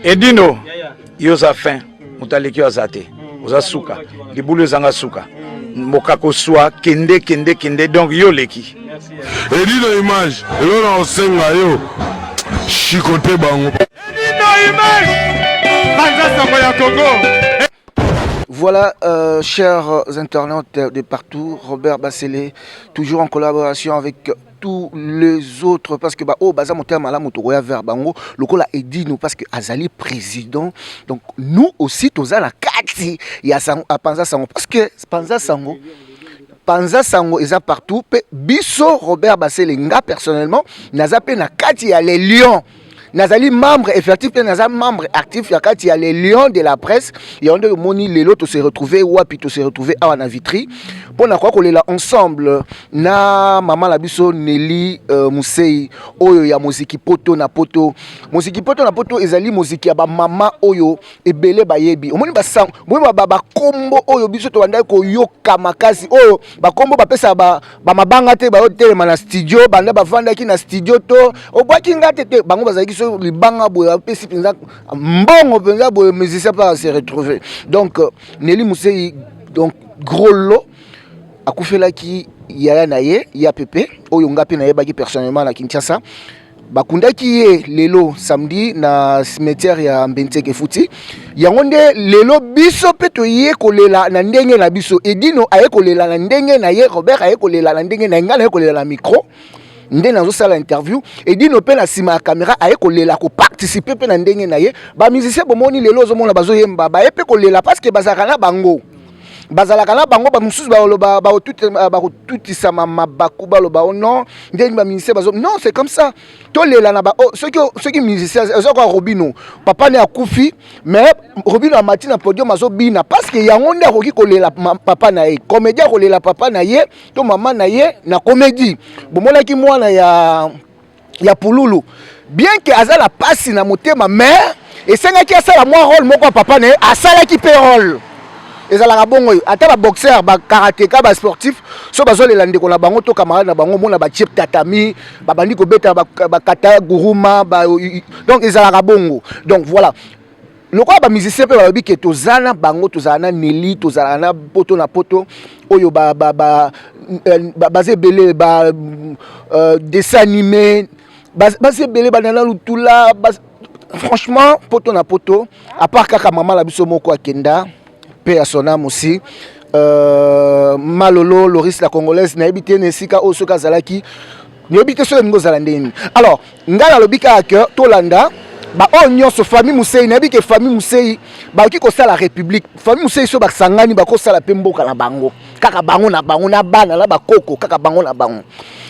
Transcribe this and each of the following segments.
Edino yoza fin mutaleki azate oza suka libulu ezanga suka mokako swa kende donc yo leki Edino image elona osenga yo chikote bango Edino image Banza Sango ya Congo. Voilà, chers internautes de partout, Robert Bassélé, toujours en collaboration avec tous les autres, parce que baza mon terme à la motoya vers bango, le col a dit nous parce que Azali président, donc nous aussi tous à la kati, il y a à Panza Sango, parce que Panza Sango est partout, biso Robert Bassélé, nga personnellement, naza pe na kati ya les lions. Nazali membre effectif, nazali membre actif, il y a les lions de la presse, il y a un moni les lots se retrouver ou apito se retrouver à la vitri. Pour na quoi qu'on est là ensemble, na maman la biso Nelly Musei, oyo ya muziki poto na poto ezali muziki ya ba mama oyo ebele bayebi. Omoni ba sang, omoni ba kombo oyo biso to banda ko yoka makasi oyo ba kombo ba pesa ba mabanga te ba hotel na studio, banda ba vanda ki na studio to, obwaki ngate te bango bazali libanga boya pesi penza mbongo penza boya musicien pas se retrouver. Donc Nelly Musei donc gros lot akufelaki yaya na ye ya pepe oyo ngapi na ye baki personnellement na Kinshasa bakundaki ye lelo samedi na cimetière ya Mbenteke Futi yango nde lelo biso pe to ye kolela na ndenge na biso Edino aye kolela na ndenge na ye Robert aye kolela na ndenge na ngana aye kolela na micro ndenge nazo sala interview Edino pe na sima ya caméra aye kolela ko participer pe na ndenge na ye ba musicien bomoni lelo zo mona bazo yemba ba ye pe kolela parce que bazaka na bango bazalaka na bango ba mususu ba tout sama mabaku ba lo ba non ndenge ba musicien bazo non c'est comme ça to lela na ba ceux qui musiciens zo ko Robino papa ne akufi mais Robino a mati na podium azo bina parce que yango nde akoki kolela papa na ye comédien kolela papa na ye to mama na ye na comédie bomona ki mwana ya pululu bien que azala pasi na motema mais esengaki asala mwa rôle moko papa na ye asala ki pe rôle ezalaka bongo ata ba boxeur ba karatéka ba sportif so bazolela ndeko na bango to camarade na bango mona ba chip tatami ba bandi ko beta ba kata guruma donc ezalaka bongo. Donc voilà le quoi ba musicien pe ba bi ke tozana bango tozana Nelly tozana na poto na poto oyo ba bazebele ba dessin animé bazebele banana lutula franchement poto na poto à part kaka maman la biso moko akenda paix à son âme aussi. Malolo, Loris la Congolaise, n'habite Nesika, Osoka Zalaki, n'habite sur le Ngo Zalandeni. Alors, Ngala Lobika à cœur, Tolanda, ba onyon so famille Musei, n'habite famille Musei, ba qui kosa la République, famille Musei so ba sangani ba kosa la pembo kala bango, kaka bango na bana la ba koko, kaka bango na bango.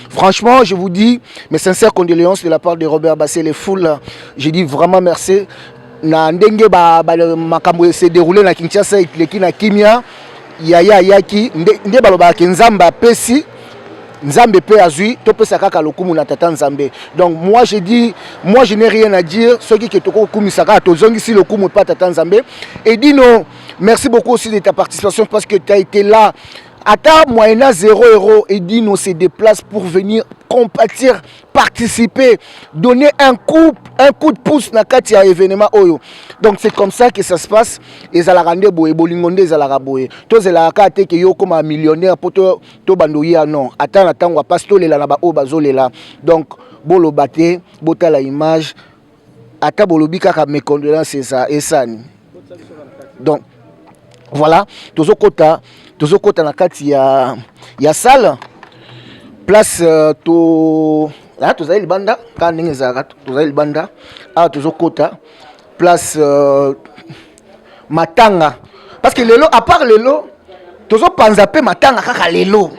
Franchement, je vous dis mes sincères condoléances de la part de Robert Bassé, les foules, je dis vraiment merci. Na ndenge makambo se déroulé na Kinshasa itleki na kimia yaya yaki nde baloba ke nzamba pesi nzambe pe azui to pesa kaka lokumu na tata nzambe. Donc moi je n'ai rien à dire ceux qui toko kumisaka to zongi si lokumu pas tata nzambe. Et Dino, merci beaucoup aussi de ta participation parce que tu as été là. Ata moyena 0 € et Dino se déplace pour venir compatir, participer, donner un coup de pouce na kati ya événement oyo. Donc c'est comme ça que ça se passe. Et ça la rende boye bolingonde za la boye. To zela ka te ke yo comme un millionnaire pour to bandoya non. Ata na tango pas to lela na ba o bazolela. Donc bolo baté, bota la image. Ata bolobi kaka mes condoléances ça et ça. Donc voilà, tozo kota na kati ya salle place to là tozali libanda ka ndenge ezalaka tozali libanda awa tozo kota place matanga parce que lelo à part lelo tozo panza pe matanga kaka lelo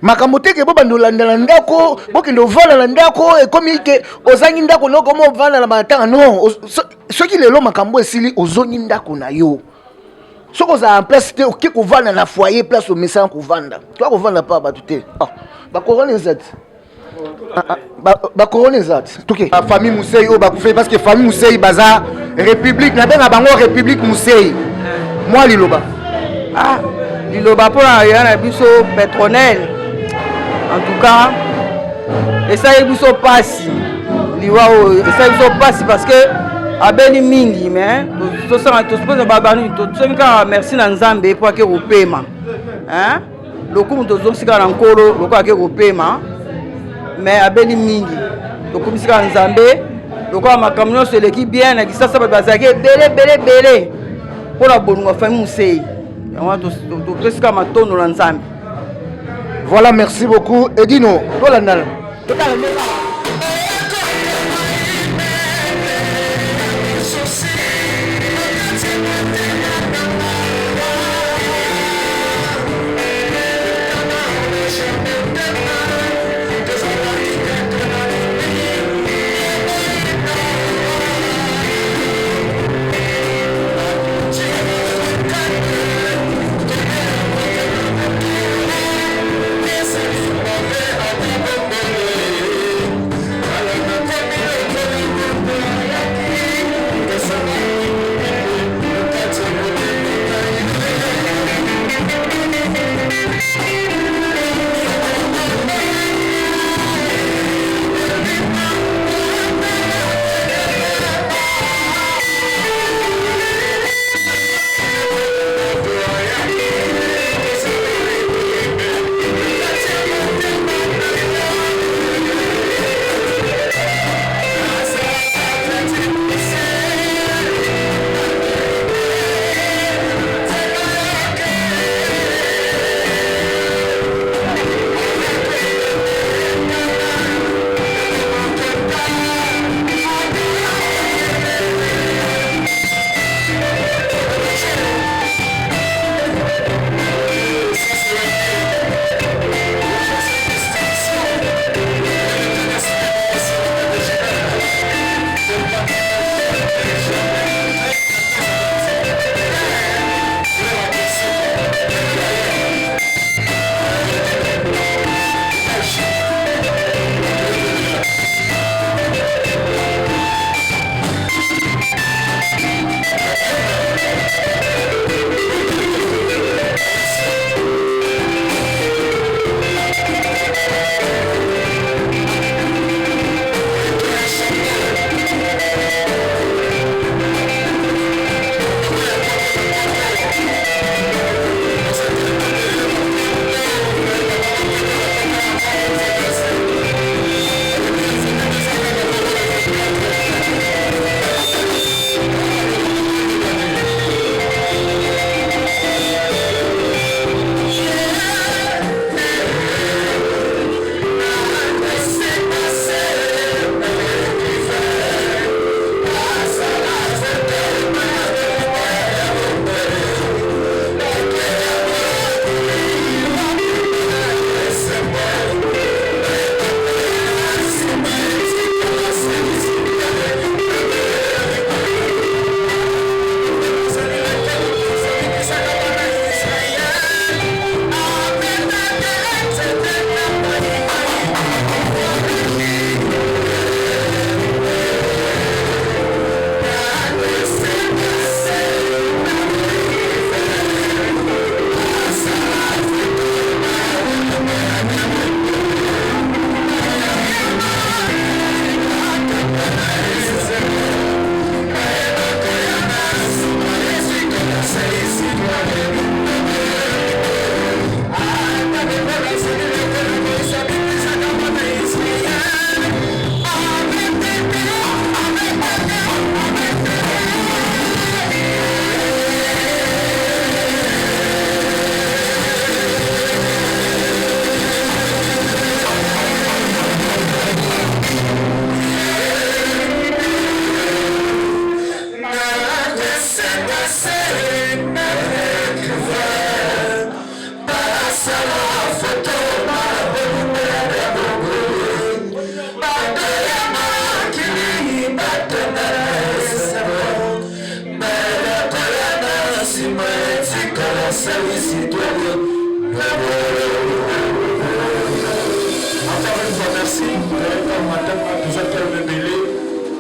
makambo te ke bo bandolanda na ndako bokendo vana na ndako e komi ke ozangi ndako noko mo vana na matanga non soki lelo makambo esili ozongi ndako na yo. Ce qu'on a en place, c'est que qu'on vend dans la foyer, place au message qu'on vend. Toi, qu'on vend pas, bah tout est. Bah couronne les aides. Bah couronne les aides. Tout est. La famille Musei, oh bah parce que famille Musei, baza République, n'a pas bango République Musei. Moi liloba. Ah, liloba pour la rien, biso pétronel. En tout cas, et ça y biso passe. Liwa, et ça biso passe parce que abeli mingi mais tosanga tosposa babanu tosomi kaka merci na nzambe po ake kopema lokumu tozongisi kaka na nkolo loko ake kopema mais abeli mingi tokomisi kaka nzambe lokola makambo nyonso eleki bien na kisasa bato bazalaki ebele mpona bolingo fami mosei yango topesi kaka matondo na nzambe. Voilà, merci beaucoup. Edino, Tolandal.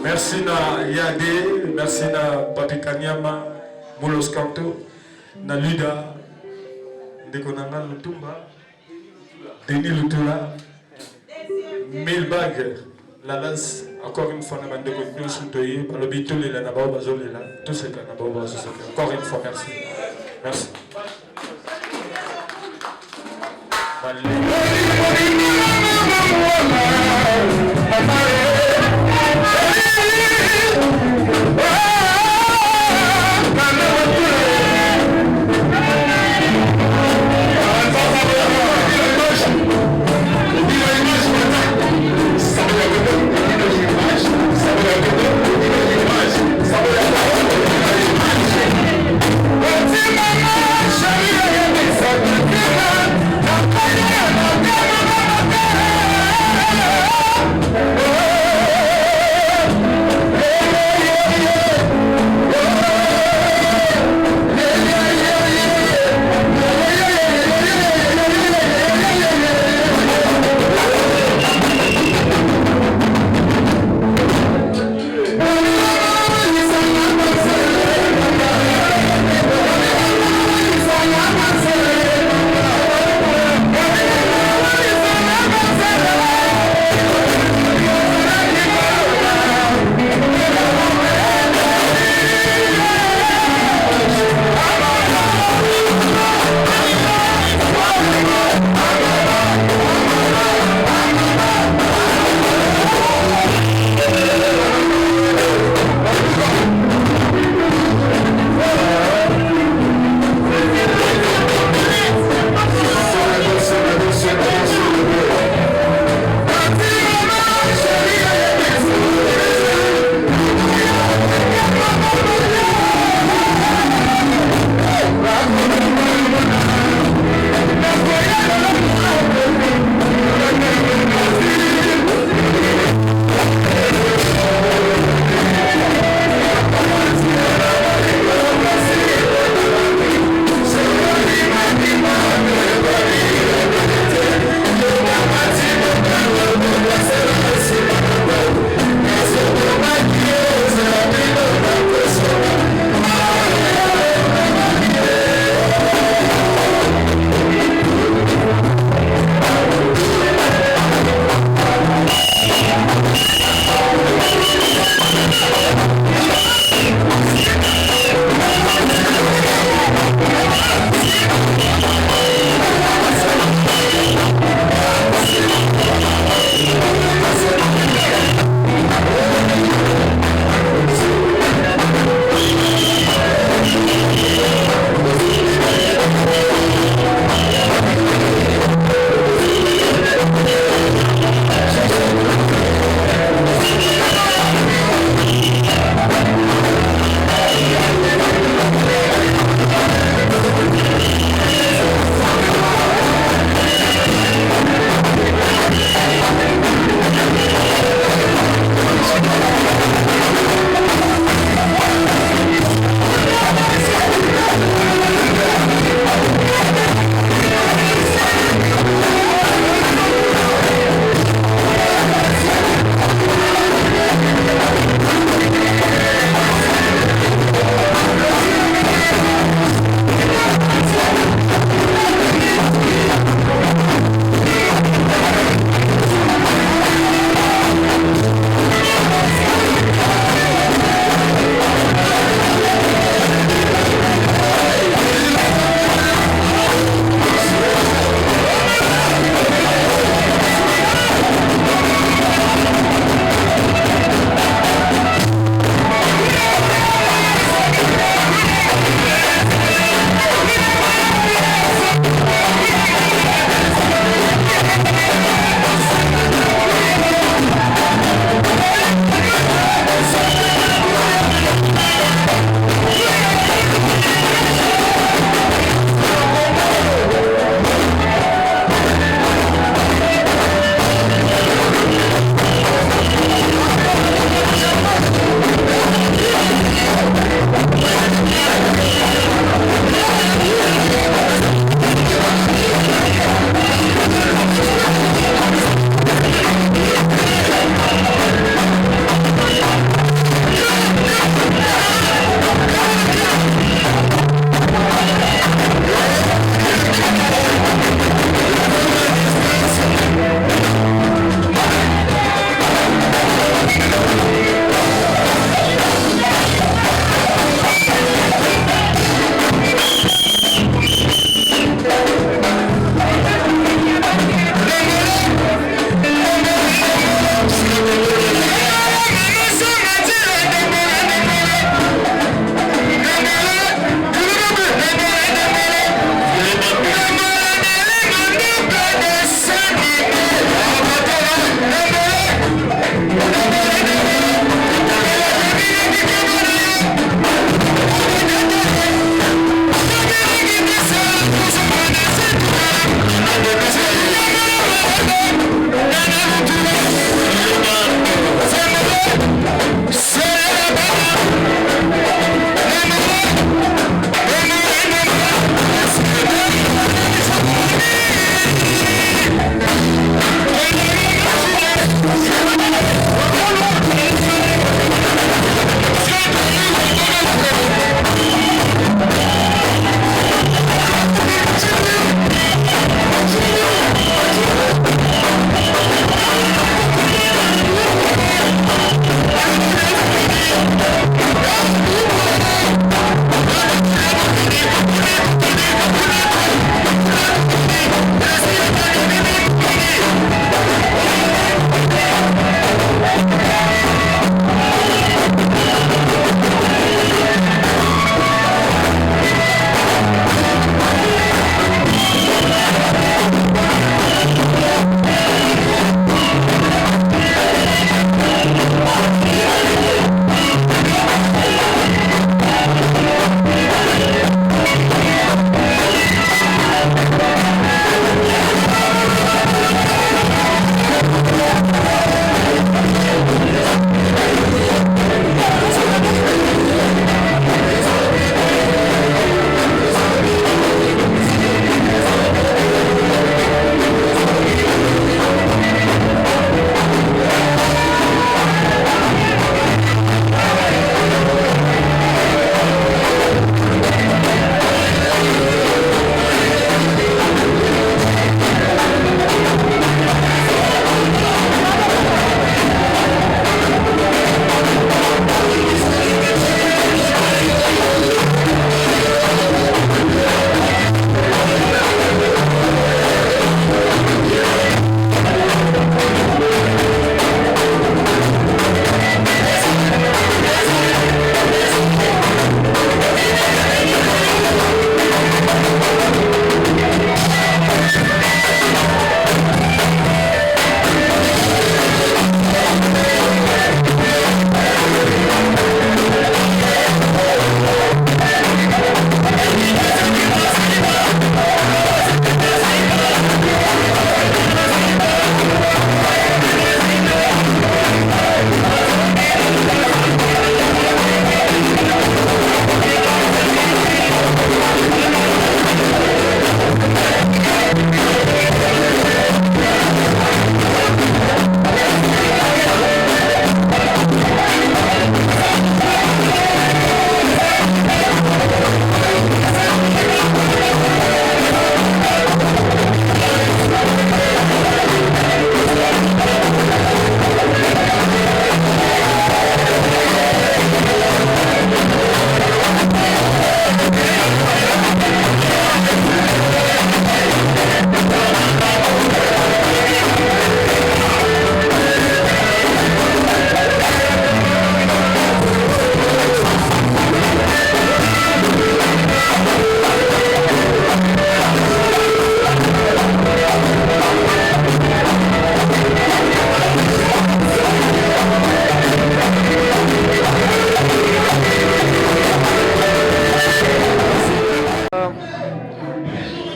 Merci na Yade, merci na Papi Kanyama, Moulos Kanto, na Luda, Ndekonanga Lutumba, Denis Lutula, Milbag, Lalas, encore une fois, na bande de Suntoye, par le bitou, les la naba bazol là, tout ce que naba bazol. Encore une fois, merci. Merci. Oh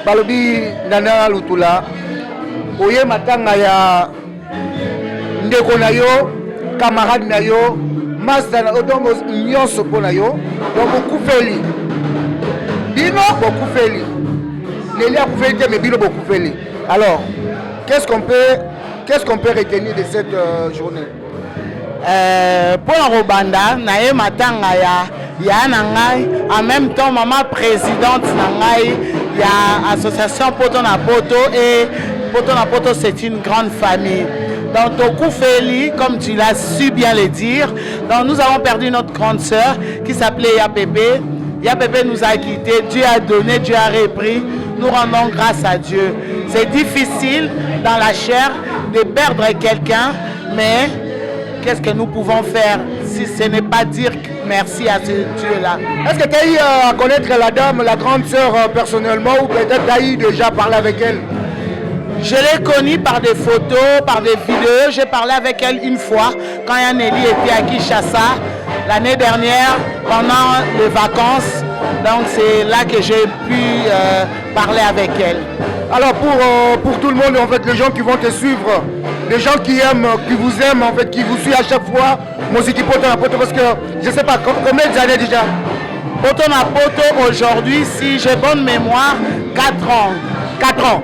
balobi Nana Lutula oye matanga ya ndeko na yo camarade na yo master na odongo nyonso pona yo donc bokufeli bino bokufeli leli akufeli te mais bino bokufeli. Alors qu'est-ce qu'on peut retenir de cette journée? Pour la Robanda nae matanga ya na ngai en même temps maman présidente na ngai ya association Poto na Poto et Poto na Poto c'est une grande famille. Donc Tokufeli, comme tu l'as su bien le dire, donc nous avons perdu notre grande sœur qui s'appelait Yapépé. Yapépé nous a quittés, Dieu a donné, Dieu a repris. Nous rendons grâce à Dieu. C'est difficile dans la chair de perdre quelqu'un, mais qu'est-ce que nous pouvons faire si ce n'est pas dire merci à ce Dieu-là? Est-ce que tu as eu à connaître la dame, la grande sœur personnellement ou peut-être tu as eu déjà parlé avec elle? Je l'ai connue par des photos, par des vidéos. J'ai parlé avec elle une fois quand Yaneli était à Kinshasa l'année dernière pendant les vacances. Donc c'est là que j'ai pu parler avec elle. Alors pour tout le monde, en fait, les gens qui vont te suivre, les gens qui aiment, qui vous aiment, en fait, qui vous suivent à chaque fois, Musique Poto na Poto, parce que je ne sais pas, combien d'années déjà? Poto na Poto aujourd'hui, si j'ai bonne mémoire, 4 ans. 4 ans.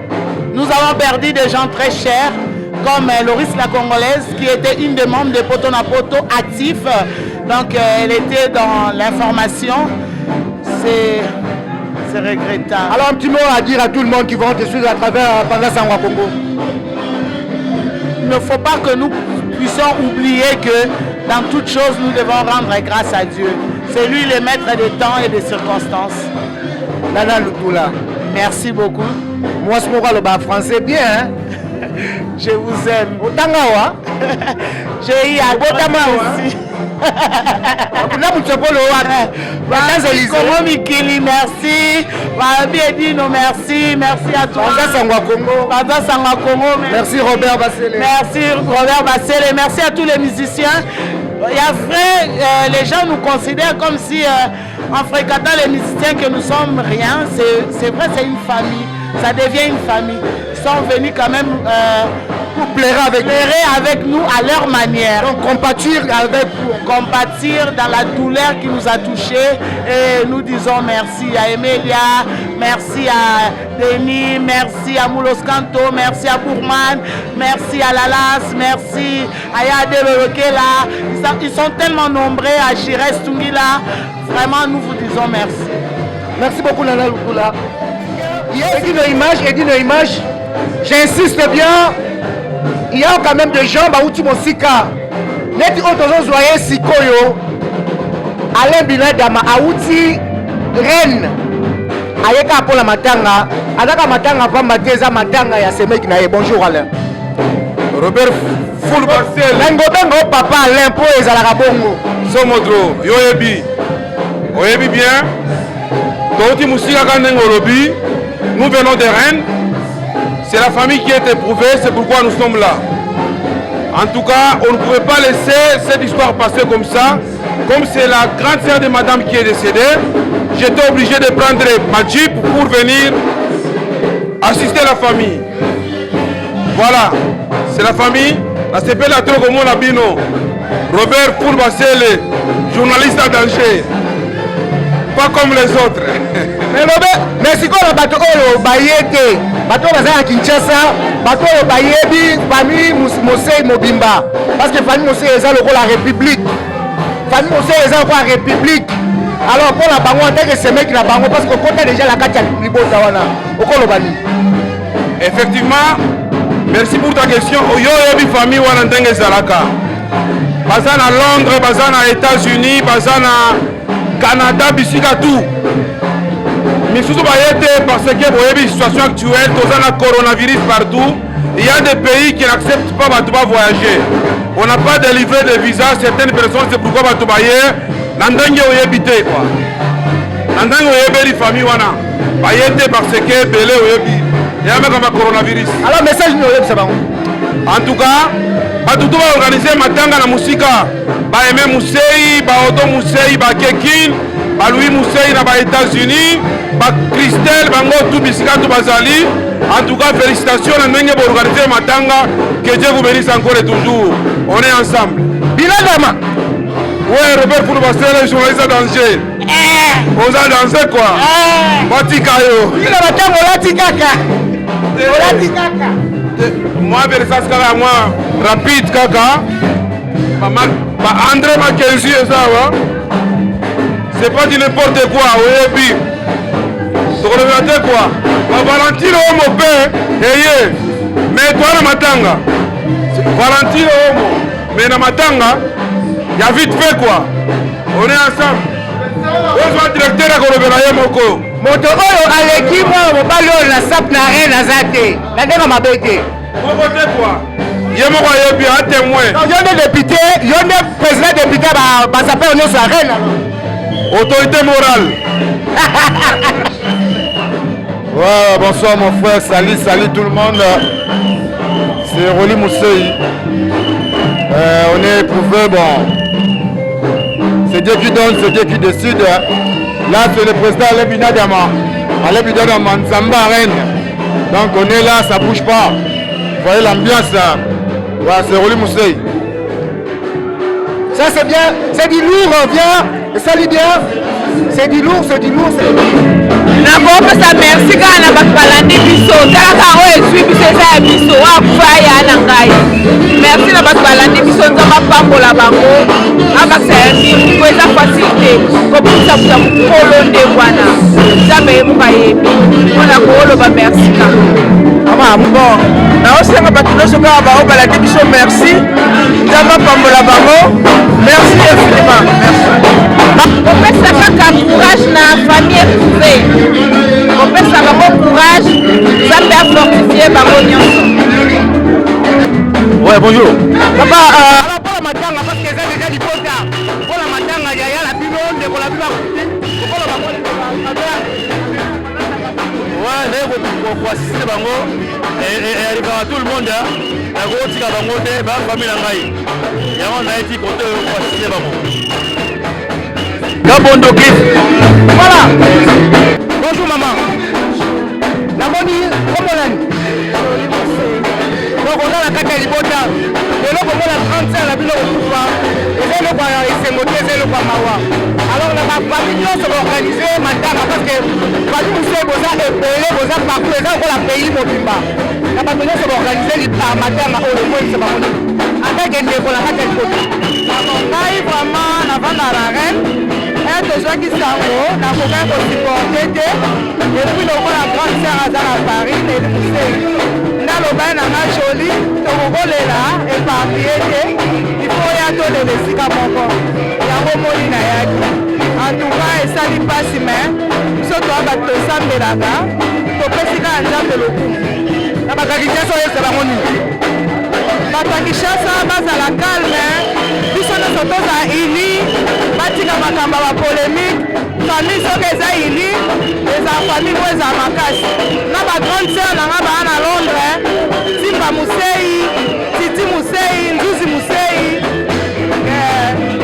Nous avons perdu des gens très chers, comme Loris la Congolaise, qui était une des membres de Poto na Poto actif. Donc elle était dans l'information. C'est regrettable. Alors un petit mot à dire à tout le monde qui vont te suivre à travers Panda Sangwa Congo. Il ne faut pas que nous puissions oublier que dans toutes choses, nous devons rendre grâce à Dieu. C'est lui le maître des temps et des circonstances. Nana Lutula. Merci beaucoup. Moi, je me parle français bien. Hein? Je vous aime. Otangawa. J'ai eu à aussi. Comment Mikili, merci. Bienvenue, merci. Merci à toi. Merci Robert Bassele. Merci Robert Bassele. Merci à tous les musiciens. Il y a vrai, les gens nous considèrent comme si en fréquentant les musiciens que nous sommes rien. C'est vrai, c'est une famille. Ça devient une famille. Ils sont venus quand même pour plaire avec nous à leur manière. Donc compatir avec vous. Compatir dans la douleur qui nous a touchés. Et nous disons merci à Emelia, merci à Denis, merci à Moulos Kanto, merci à Bourman, merci à Lalas, merci à Yade Lorokela. Ils sont tellement nombreux, à Chires Tungila. Vraiment, nous vous disons merci. Merci beaucoup Nana Lutula. Et d'une image, j'insiste bien, il y a quand même des gens qui ont dit que joyeux Sikoyo, Alain Binadama, Aouti, Rennes, Ayeka pour la matanga, Adaka matanga, Pamateza matanga, ya Semek Naye. Bonjour Alain. Robert Fulbassel. Langobengo papa Alain pour les Alarabongo. Somodro, Yoyebi. Oyebi bien. Toti Moussika Kandengo Lobi. Nous venons de Rennes, c'est la famille qui est éprouvée, c'est pourquoi nous sommes là. En tout cas, on ne pouvait pas laisser cette histoire passer comme ça. Comme c'est la grande sœur de madame qui est décédée, j'étais obligé de prendre ma jeep pour venir assister la famille. Voilà, c'est la famille. La CP la Trogomo Labino, Robert Fulbassele, journaliste à danger. Pas comme les autres. Mais Robert, merci qu'on a battu au Bayete, battu à Kinshasa, battu au Bayebi, famille Mosé Mobimba. Parce que famille Mosé est la République. Famille Mosé est la République. Alors pour la bango, en tant que ce mec la bango, parce qu'on compte déjà la carte à Libotawana. Au Kolobani. Effectivement, merci pour ta question. Yo yebi famille Wanantenge Zalaka. Bazana à Londres, Bazana aux États-Unis, Bazana Canada, bisika tout. Mais surtout parce que la situation actuelle, il y a le coronavirus partout. Il y a des pays qui n'acceptent pas de voyager. On n'a pas délivré de visa à certaines personnes, c'est pourquoi on va voyager. Nandange oyebite quoi. Nandange oyebeli famille wana. Bayete parce que belé oyebi. Il y a même un coronavirus. Alors message nous oyeb ça va. En tout cas, batutu ba organiser matanga na musika. Ba Aimé Mousseyi, ba Odo Mousseyi, ba Kekin. Louis Mousseï na ba États-Unis, ba Christelle bango tout bisika tout bazali. En tout cas, félicitations à Nenge pour organiser Matanga. Que Dieu vous bénisse encore et toujours. On est ensemble. Biladama. Ouais, Robert pour passer les journalistes à danger. On a dansé quoi? Matikayo. Il a battu Olatikaka. Olatikaka. Moi, Bersas Kaka, moi, rapide Kaka. André Mackenzie et ça, va. C'est pas du n'importe quoi, oui, puis. Donc, regardez quoi? Valentino, mon père, mais toi, le Matanga. Valentino, mais na Matanga, il y a vite fait quoi? On est ensemble. On est directeur à Gorobelaye Moko. Moto oyo aleki moi mobali oyo na sap na rien naza te na ndenge mabe te Mokote quoi? Ye moko ayebi a témoin. yo nde député yo nde président député basapere nyonso ya reine Autorité morale. Ouais, bonsoir mon frère, salut tout le monde. C'est Roli Mousseï. On est éprouvé, bon. C'est Dieu qui donne, c'est Dieu qui décide. Là, c'est le président Alebina Dama, Nzamba Rennes. Donc on est là, ça bouge pas. Vous voyez l'ambiance. Ouais, c'est Roli Mousseï. ça c'est bien c'est du lourd viens ça lit bien c'est du lourd nakopesa merci kaka na bato balandi biso talaka oyo ezwi biso eza ya biso akufa ya na ngai merci na bato balandi biso nzambe apambola bango abakisa ya mingi po eza facilité kobimisa kuta mokolo nde wana nzambe yemuka yebi mpona kooloba merci kaka bon naosenga bato nyonso kaka bango balandi biso merci nzambe apambola bango merci infiniment kopesa kaka courage na famille éprouvé kopesa bango courage nzambe afortifie bango nyonso. Ouais, bonjour. papa pour la matanga parce que eza déjà libota pour la matanga yaya la bino ndeko la bino kokola bango Ouais, mais pour assister bango et arriver à tout le monde. La grosse tika bango te, ba famille na ngai. Yango na eti côté pour assister bango. Gabondo clip. voilà bonjour maman namoni komonani donc oza na kati ya libota lelo komona 35 na bino kokufa eza eloko ya esengo te eza eloko ya mawa alors na bafamille nyonso baorganize matanga parce que famille mosusu boza ebele boza partout eza lokola pays mobimba na bato nyonso baorganize matanga oyo moyebisa bango nini atake ndeko na kati ya libota ngai vraiment navanda la reine tozwaki sango nakokaki kosupporte te epuis lokola grande sœur aza na paris neli mosei ndaloba ye na nga joli tokokolela éparpille te ifo ya tolela esika moko yango moni nayaki antuka esali mpasi me biso toya bato tosambelaka topesika ya nzambe lokumu na bakakishasa oyesa bango nini bato ya kishasa bazala calme biso nyonso toza ini batika makambo ya bapolémique famille soki eza ini ezala famille po ezala makasi na bagrande sœur na nga baa na londres timba mosei titi mosei nzuzi mosei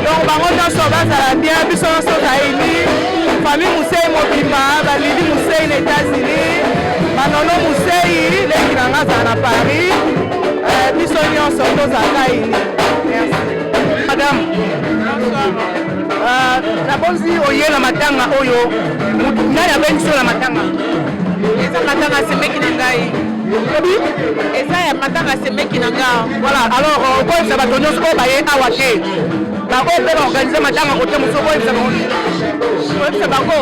donc bango nyonso bazala bien biso nyonso toza ini famille mosei mobimba balili mosei na états-unis banono mosei leki na nga azala na paris biso nyonso tozalaka ini merci madame nabonzi oye na matanga oyo nani abengiso na matanga eza matanga asemeki na ngai eza ya matanga asemeki na nga voilà alors okoyebisa bato nyonso oyo baye awa te baoyo mpe baorganize matanga kote mosu okoyebisa bango koyebisa bango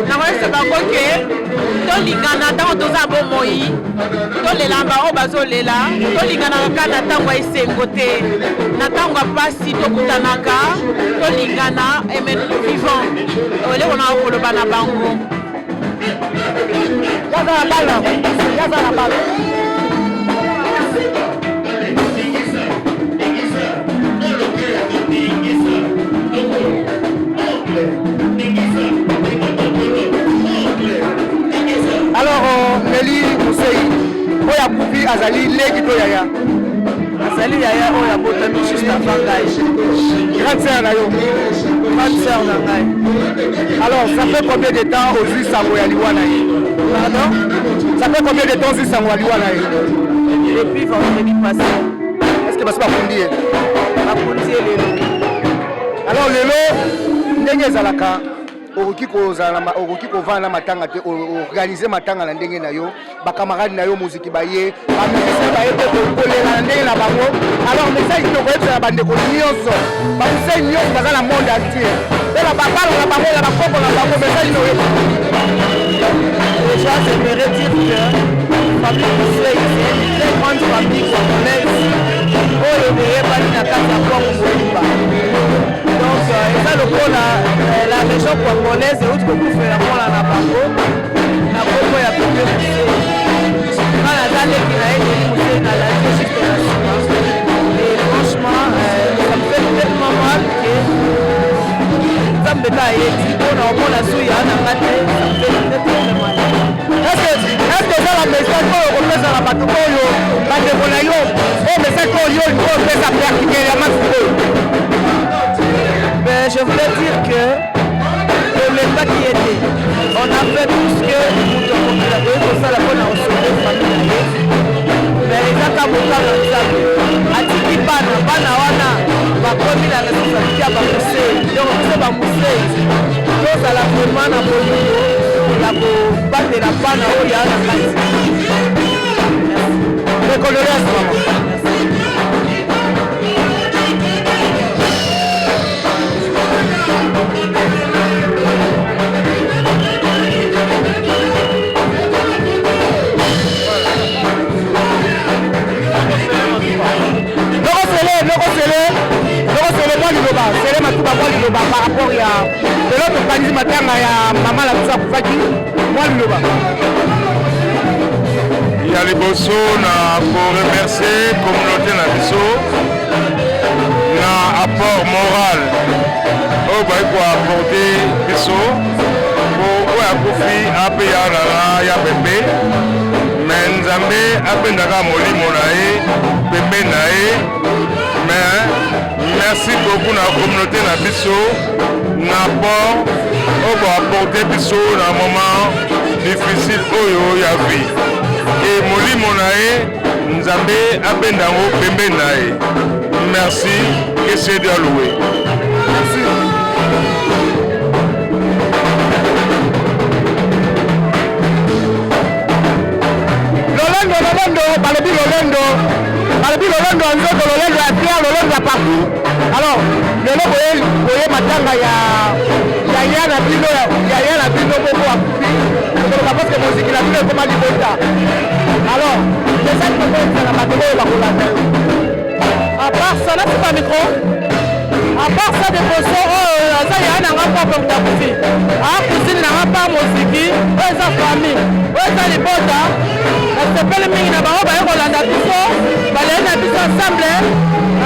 nakoyebisa bango ke tolingana ntango toza bomoi tolela bango bazolela tolingana kaka na ntango ya esengo te na ntango ya mpasi tokutanaka tolingana emenu vivant eleko na koloba na bango yaza na bala alors Nelly Mousseï oyo akufi ozali leki to yaya azali yaya oyo abotami juste avant ngai grande sœur na yo grande sœur na ngai. alors ça fait combien de temps ozwi sango ya liwa na ye Pardon? ça fait combien de temps ozwi sango ya liwa na ye Depuis vendredi passé. est-ce que basi bakundi ye bakundi ye lelo. alors lelo ndenge ezalaka okoki kovanda na matanga te organiser matanga na ndenge na yo bakamarade na yo moziki baye bamusicien baye te kokolela na ndenge na bango alors message tokoyebisana bandeko nyonso bamusicien nyonso baza na monde entier mpe na babalo na bango na bakoko na bango message noyebi Déjà, j'aimerais dire que famille Mousseï, c'est une très grande famille congolaise. Oh, le meilleur bali na kati ya Congo Moïba. Donc, ça le coup la région congolaise et autres beaucoup fait la pour la Nabango. La Congo ya Bébé Mousseï. Quand la dame qui n'a été Mousseï dans la vie juste la semence. Et franchement, ça me fait tellement mal que Zambeta est dit qu'on a au moins la souille à Nangate. Ça me fait tellement mal. est-ce que eza na message oyo kopesa na bato oyo bandeko na yo oyo message oyo olingi kopesa particulièrement sikoyo Ben, je voulais dire que le l'état qui était, on a fait tout ce que nous avons pour ça la bonne à recevoir famille. Mais les akamboka na nzambe atiki bana wana bakomi na responsabilité ya bamusei donc biso bamusei tozala vraiment na bolingo ya kobatela bana oyo yaa na kati. reconnaissance mama sele matuba mwa liloba par rapport ya lelo tokanisi matanga ya mama na biso akufaki mwa liloba ya liboso na koremercier communauté na biso na apport moral oyo bali koapporte biso po oyo akufi ape ya lala ya pembe me nzambe apendaka molimo na ye pembe na ye mais merci beaucoup na communauté na biso na apport oyo boapporte biso na moment difficile oyo ya vie e molimo na ye nzambe abenda yango pembe na ye merci que c'est Dieu loué merci balobi lolendo ya nzoto lolendo ya pierre lolendo ya partout alors lelo boye matanga ya ya na bino moko akufi okoloba parceke moziki na bino ekoma libota alors message tokoyebisana bato oyo bakolanda yo À part ça, là c'est pas micro. À part ça, des poissons, ça y a un rapport comme ta cousine. Ah, cousine n'a pas musique, ouais, sa famille, ouais, ça les potes. C'est pas le ming na ba ba Rolanda Biso, ba les na Biso ensemble.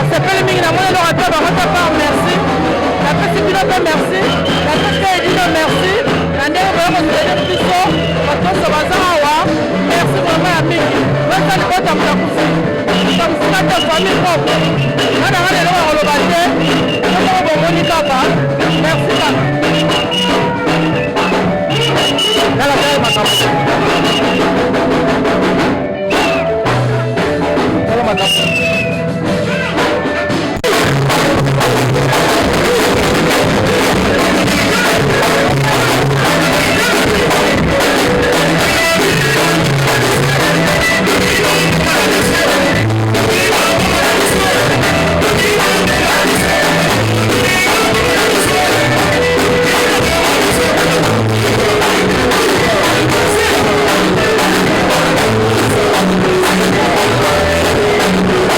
C'est pas le ming na moi le rapport ba ta part merci. La petite pilote merci. La petite dit merci. La ndé ba ko se Biso, ba to so ba zawa. Merci vraiment à Miki. Ouais, ça les potes à ta cousine. Comme ça ta famille propre. On a allé là au Lobaté. On va Monica ba. Merci pas. Là la caille ma Thank you.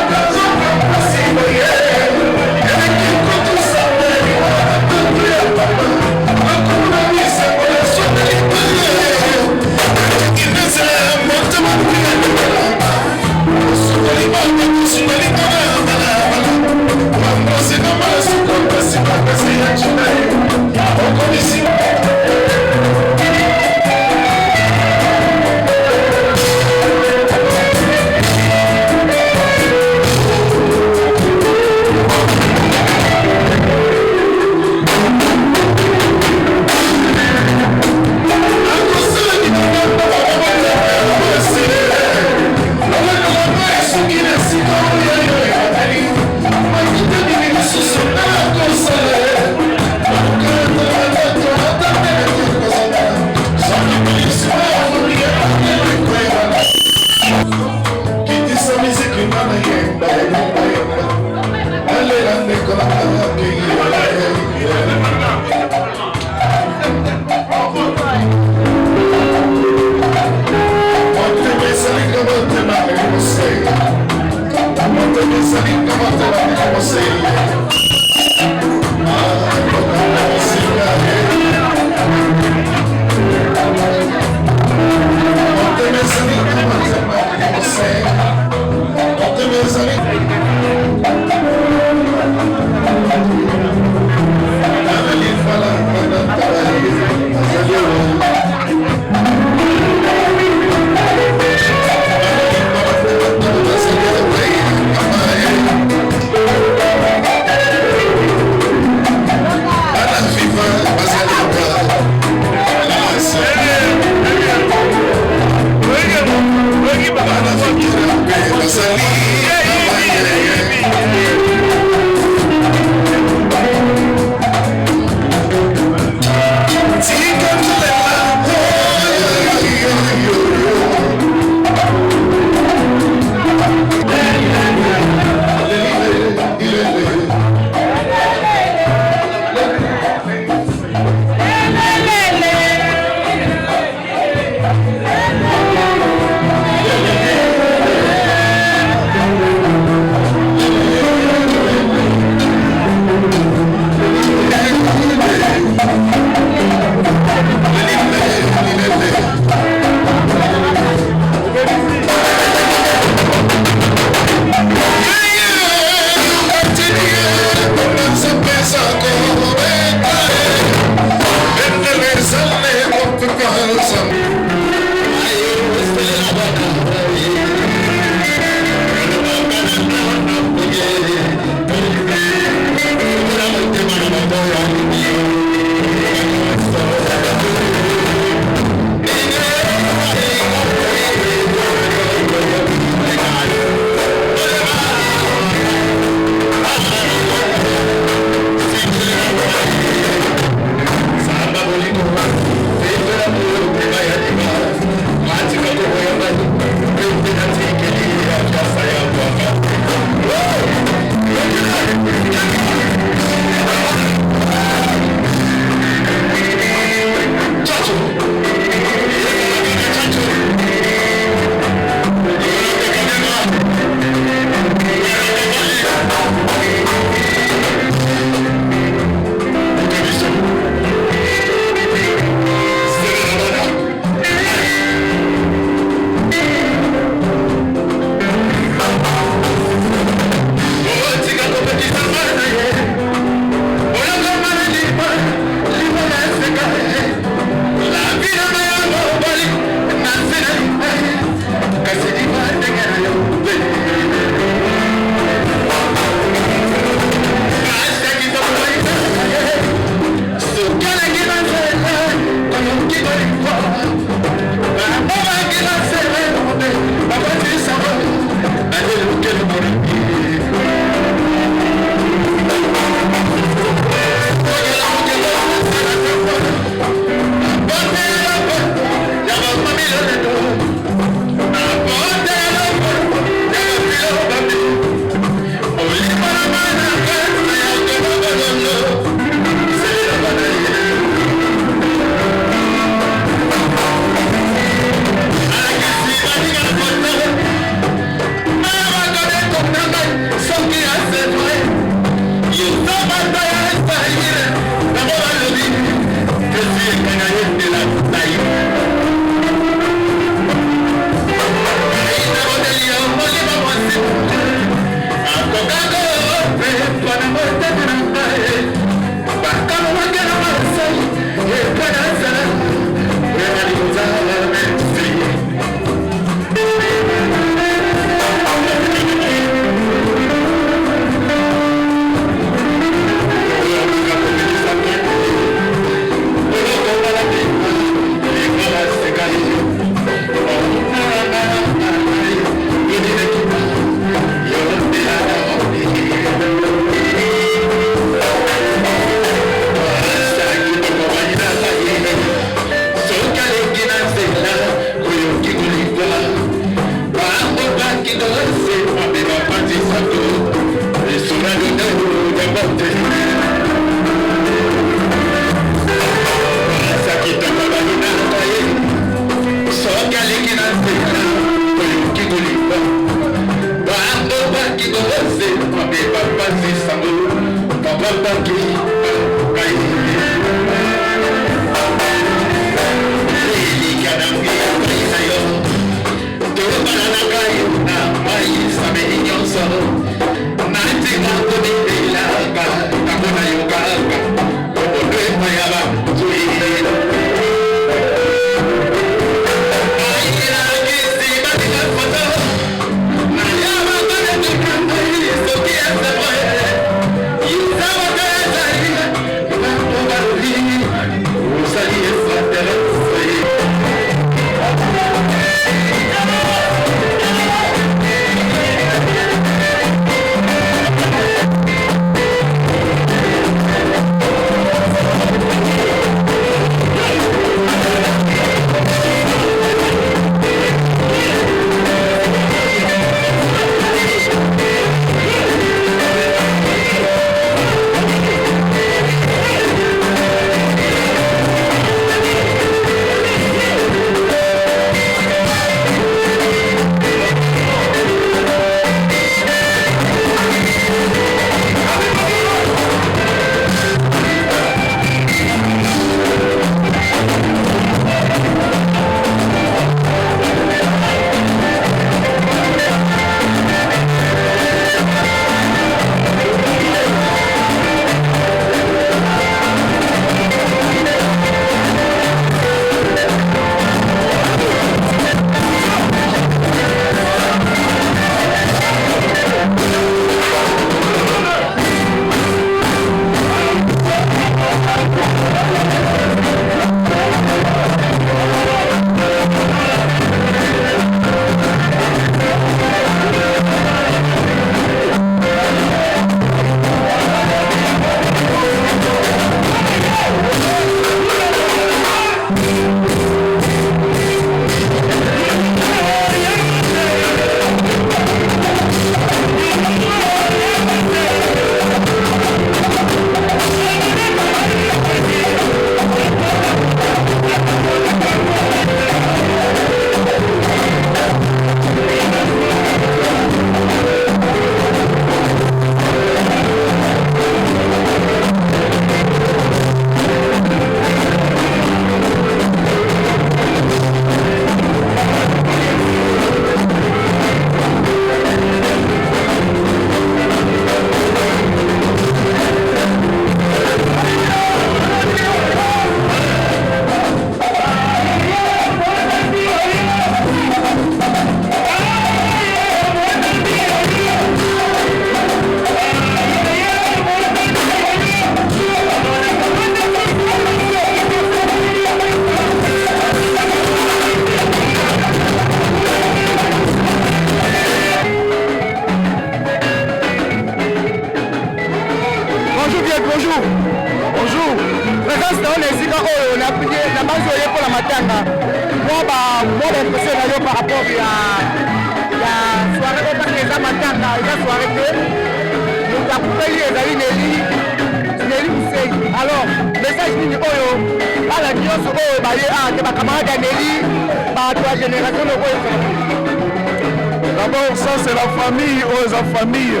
D'abord, ça c'est la famille, aux famille.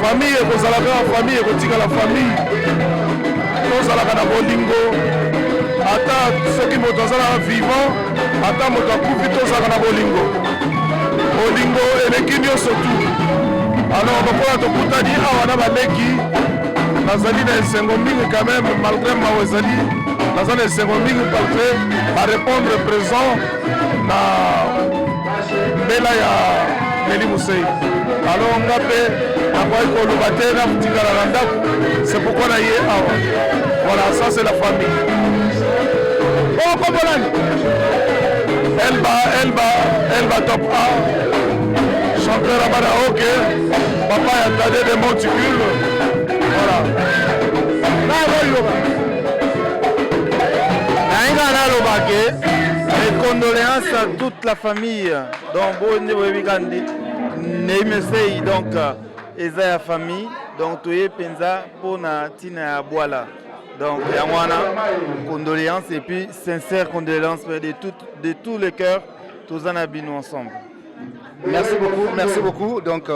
Famille, vous allez la famille, vous la famille. Nous allons la bolingo. Attends, ceux qui sont vivants, attends, nous allons profiter de la bolingo. Bolingo et les guignols surtout. Alors, on va tout dire, on a baleki. Nazali na esengo mingi quand même, malgré ma wezali. Nazali esengo mingi à répondre présent na bela ya Meli Mousei. Alors on a fait c'est pourquoi on a eu voilà, ça c'est la famille. Oh, Kombolani. Elle va top 1. Chanteur à Maraoke. Papa a tardé des monticules. Voilà. Et condoléances à toute la famille. Donc, donc, Eza famille. Donc, tu es penza pour na tina boala. Donc, yamwana, condoléances et puis sincères condoléances de tous les cœurs, tous en habitons ensemble. Merci beaucoup, merci beaucoup. Donc,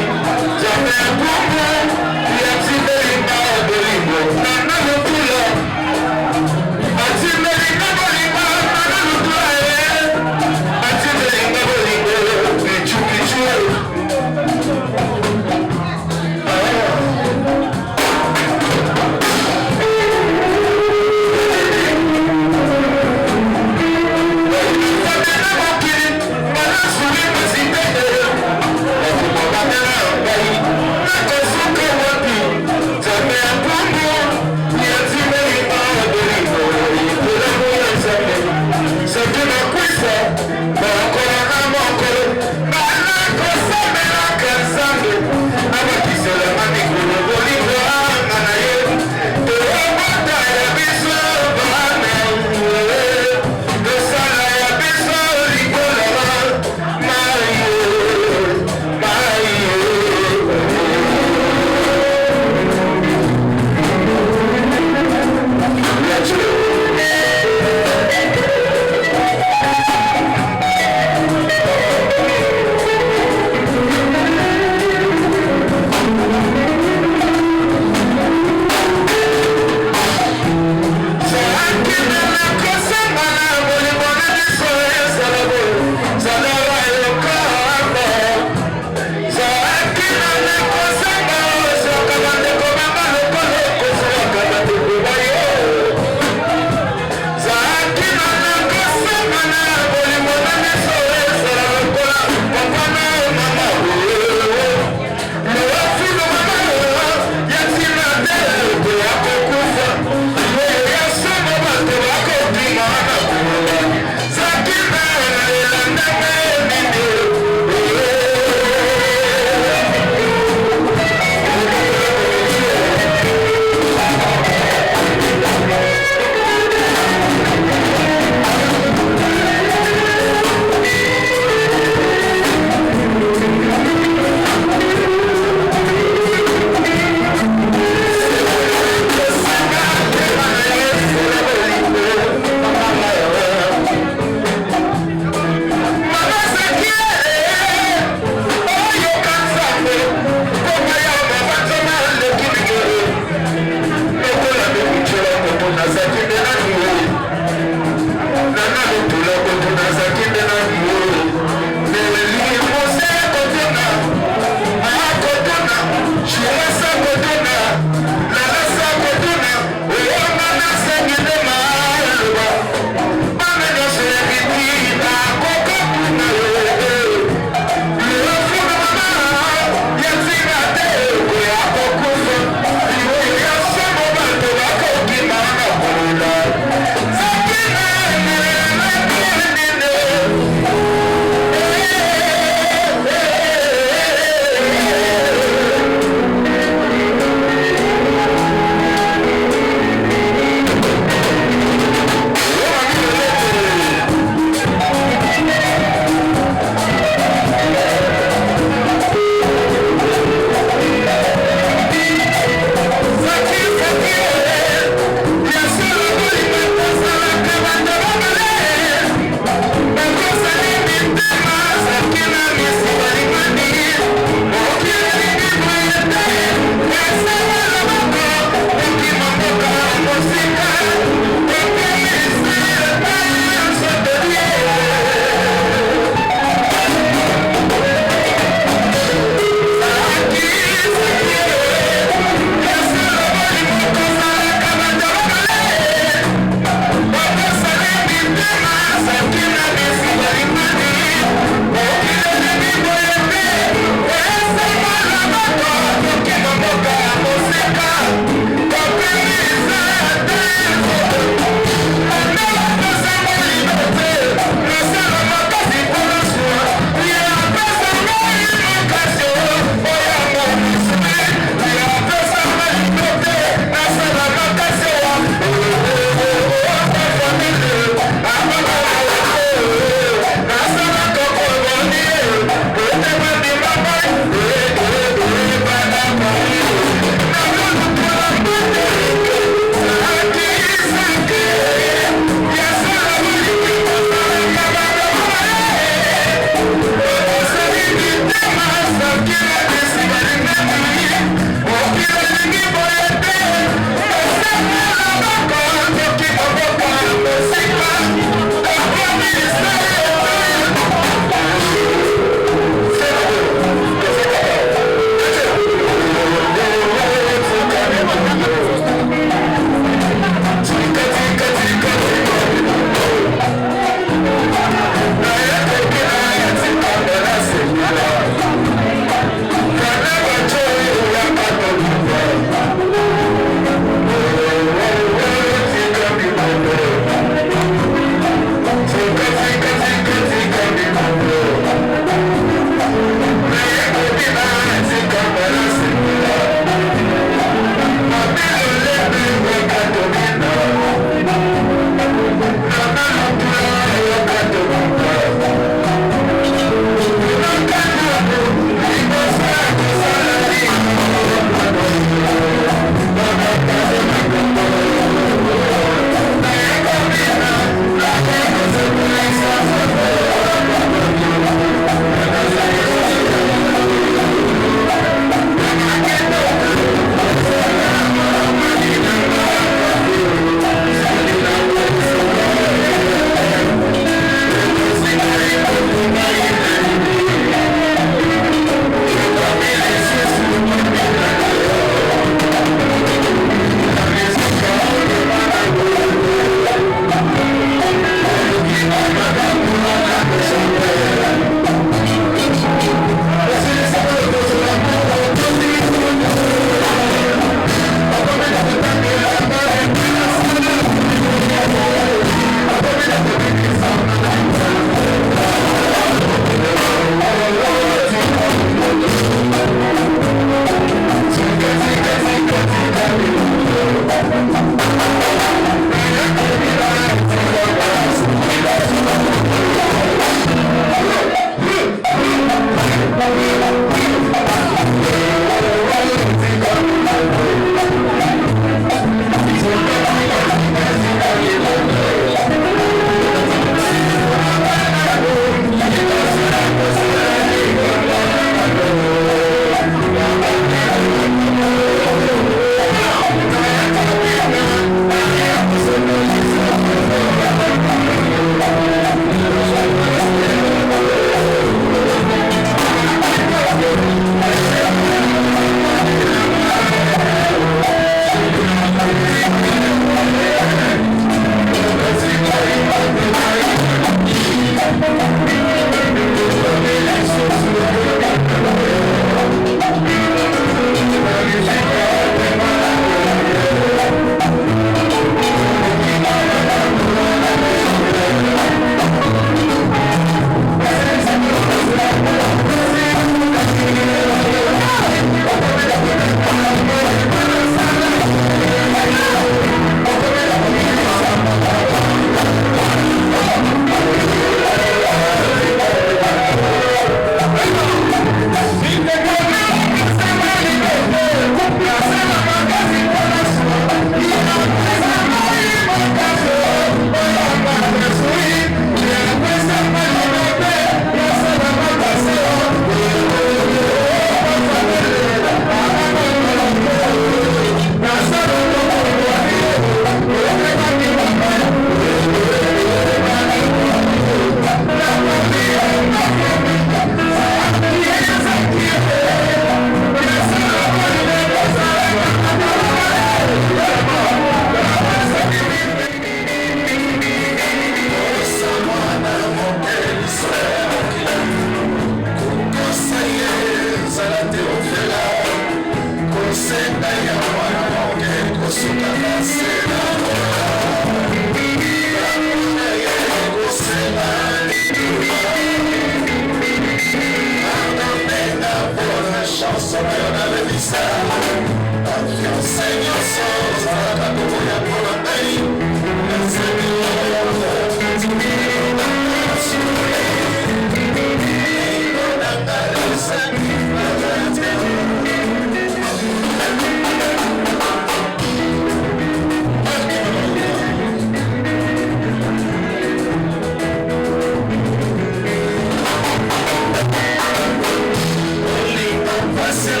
Você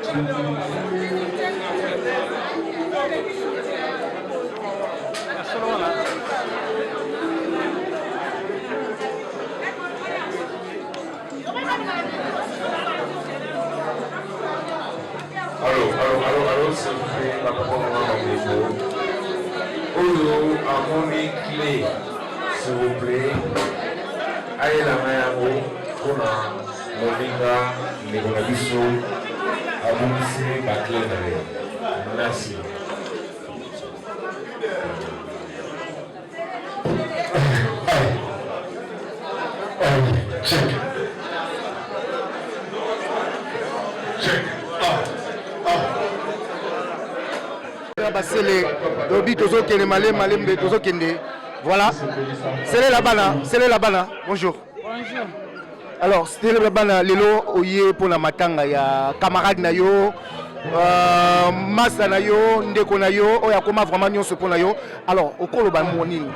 Allô, s'il vous plaît, la parole Oyo, à mon clé, s'il vous plaît. Aïe la main pour la moninga, les bonabiso, à mon lycée, ma clé. Merci. Check. Voilà, c'est la bana. Bonjour. Bonjour. Alors, c'est la bana, lelo oye pour la matanga ya camarade na yo, masa na yo, ndeko na yo, oya koma vraiment nyonso pour na yo. Alors, okolo ba monini.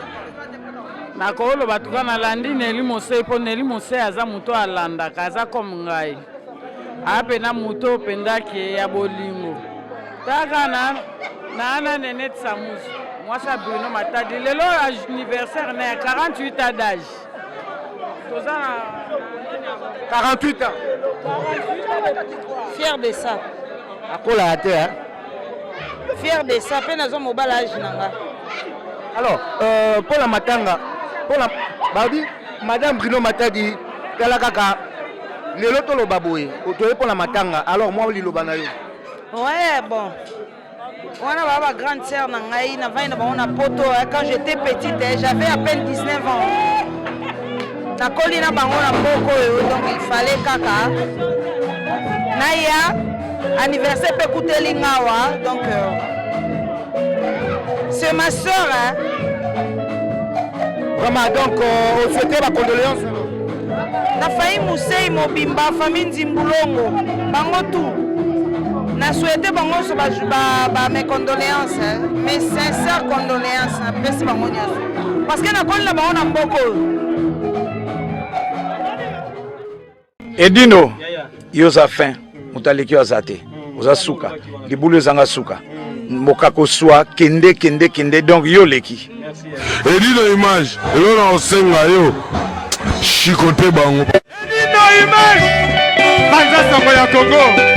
Na kolo batuka na landi Neli Mose po Neli Mose aza muto alanda kaza comme ngai. Ape na muto pendaki ya bolingo. Taka na ana Nenet Samus. Moi ça Bruno Matadi. Lelo anniversaire na 48 ans d'âge. Toza 48 ans. Fier de ça. Akola ate hein. Fier de ça, pe nazo mobile âge nanga. Alors, pour la matanga, pour la Baudi, Madame Bruno Matadi, Kalakaka, le loto lo baboué, pour la matanga. Alors moi li lo banayo. Ouais, bon. On a ma grande sœur nangai, na vaina ba on a poto quand j'étais petite, j'avais à peine 19 ans. Na kolina bango na boko donc il fallait kaka. Naya anniversaire pe kuteli ngawa donc c'est ma soeur hein. Vraiment donc on souhaitait ma condoléance. Na failli Mousseï Mobimba famille Nzimbulongo bango tout. Na souhaité bango so ba mes condoléances hein. Mes sincères condoléances na pesi bango nyaso. Parce que na kolina bango na mboko. Edino yoza fin mutaleki azate oza suka libulu ezanga suka mokako swa kende donc yo leki Edino image elona osenga yo chikote bango Edino image banza sango ya Congo